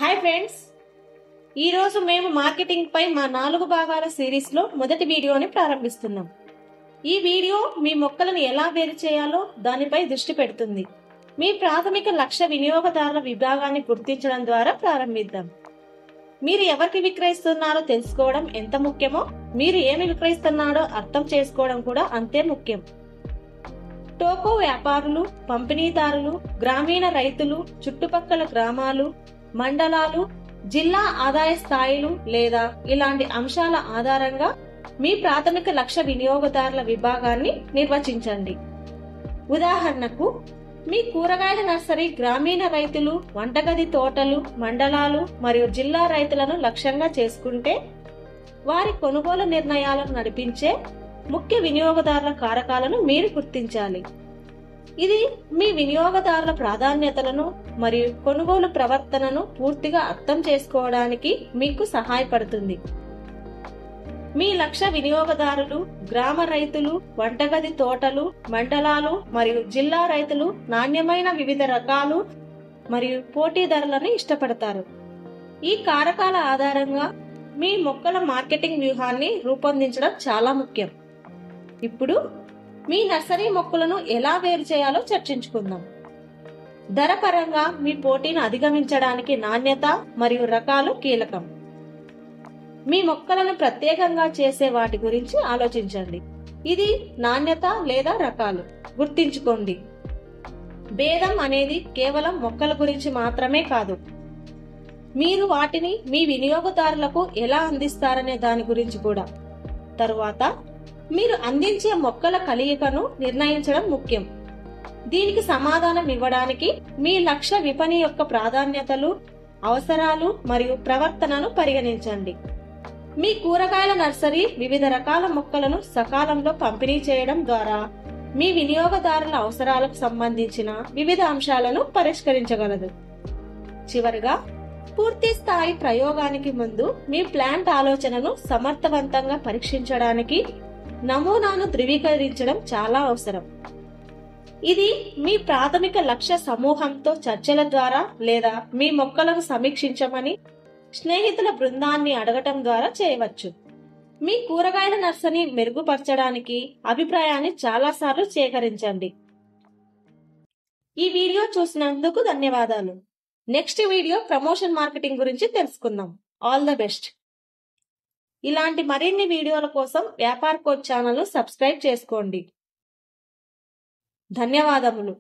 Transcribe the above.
Hi friends, ఈ రోజు మేము మార్కెటింగ్ పై మా 4 భాగాల సిరీస్ లో మొదటి వీడియోని ప్రారంభిస్తున్నాం. ఈ వీడియో మీ మొక్కలను ఎలా వేరు చేయాలో దానిపై దృష్టి పెడుతుంది. మీ ప్రాథమిక లక్ష్య వినియోగదారుల విభాగాన్ని గుర్తించడం ద్వారా ప్రారంభిద్దాం. మీరు ఎవరికి విక్రయిస్తున్నారో తెలుసుకోవడం ఎంత ముఖ్యమో, మీరు ఏమి విక్రయిస్తున్నారో అర్థం చేసుకోవడం కూడా అంతే ముఖ్యం. టోకో వ్యాపారులు, పంపిణీదారులు, గ్రామీణ రైతులు, చుట్టుపక్కల గ్రామాలు, మండలాలు, జిల్లా ఆదాయ స్థాయిలు లేదా ఇలాంటి అంశాల ఆధారంగా మీ ప్రాథమిక లక్ష్య వినియోగదారుల విభాగాన్ని నిర్వచించండి. ఉదాహరణకు, మీ కూరగాయల నర్సరీ గ్రామీణ రైతులు, వంటగది తోటలు, మండలాలు మరియు జిల్లా రైతులను లక్ష్యంగా చేసుకుంటే వారి కొనుగోలు నిర్ణయాలను నడిపించే ముఖ్య వినియోగదారుల కారకాలను మీరు గుర్తించాలి. ఇది మీ వినియోగదారుల ప్రాధాన్యతలను మరియు కొనుగోలు ప్రవర్తనను పూర్తిగా అర్థం చేసుకోవడానికి మీకు సహాయపడుతుంది. మీ లక్ష్య వినియోగదారులు గ్రామ రైతులు, వంటగది తోటలు, మండలాలు మరియు జిల్లా రైతులు నాణ్యమైన వివిధ రకాలు మరియు పోటీ ధరలను ఇష్టపడతారు. ఈ కారకాల ఆధారంగా మీ మొక్కల మార్కెటింగ్ వ్యూహాన్ని రూపొందించడం చాలా ముఖ్యం. ఇప్పుడు మీ నర్సరీ మొక్కలను ఎలా వేరు చేయాలో చర్చించుకుందాం. ధర పరంగా మీ పోటీని అధిగమించడానికి నాణ్యత మరియు రకాలు కీలకం. మీ మొక్కలను ప్రత్యేకంగా చేసే వాటి గురించి ఆలోచించండి. ఇది నాణ్యత లేదా రకాలు. గుర్తుంచుకోండి, భేదం అనేది కేవలం మొక్కల గురించి మాత్రమే కాదు, మీరు వాటిని మీ వినియోగదారులకు ఎలా అందిస్తారనే దాని గురించి కూడా. తరువాత మీరు అందించే మొక్కల కలయికను నిర్ణయించడం ముఖ్యం. దీనికి సమాధానం ఇవ్వడానికి మీ లక్ష్య విపణి యొక్క ప్రాధాన్యతలు, అవసరాలు మరియు ప్రవర్తనను పరిగణించండి. మీ కూరగాయల నర్సరీ వివిధ రకాల మొక్కలను సకాలంలో పంపిణీ చేయడం ద్వారా మీ వినియోగదారుల అవసరాలకు సంబంధించిన వివిధ అంశాలను పరిష్కరించగలదు. చివరగా, పూర్తి స్థాయి ప్రయోగానికి ముందు మీ ప్లాంట్ ఆలోచనను సమర్థవంతంగా పరీక్షించడానికి నమూనాను ధృవీకరించడం చాలా అవసరం. ఇది మీ ప్రాథమిక లక్ష్య సమూహంతో చర్చల ద్వారా లేదా మీ మొక్కలను సమీక్షించమని స్నేహితుల బృందాన్ని అడగటం ద్వారా చేయవచ్చు. మీ కూరగాయల నర్సరీని మెరుగుపరచడానికి అభిప్రాయాన్ని చాలాసార్లు సేకరించండి. ఈ వీడియో చూసినందుకు ధన్యవాదాలు. నెక్స్ట్ వీడియో ప్రమోషన్ మార్కెటింగ్ గురించి తెలుసుకుందాం. All the best. ఇలాంటి మరిన్ని వీడియోల కోసం వ్యాపార్ కోచ్ ఛానల్ ను సబ్స్క్రైబ్ చేసుకోండి. ధన్యవాదములు.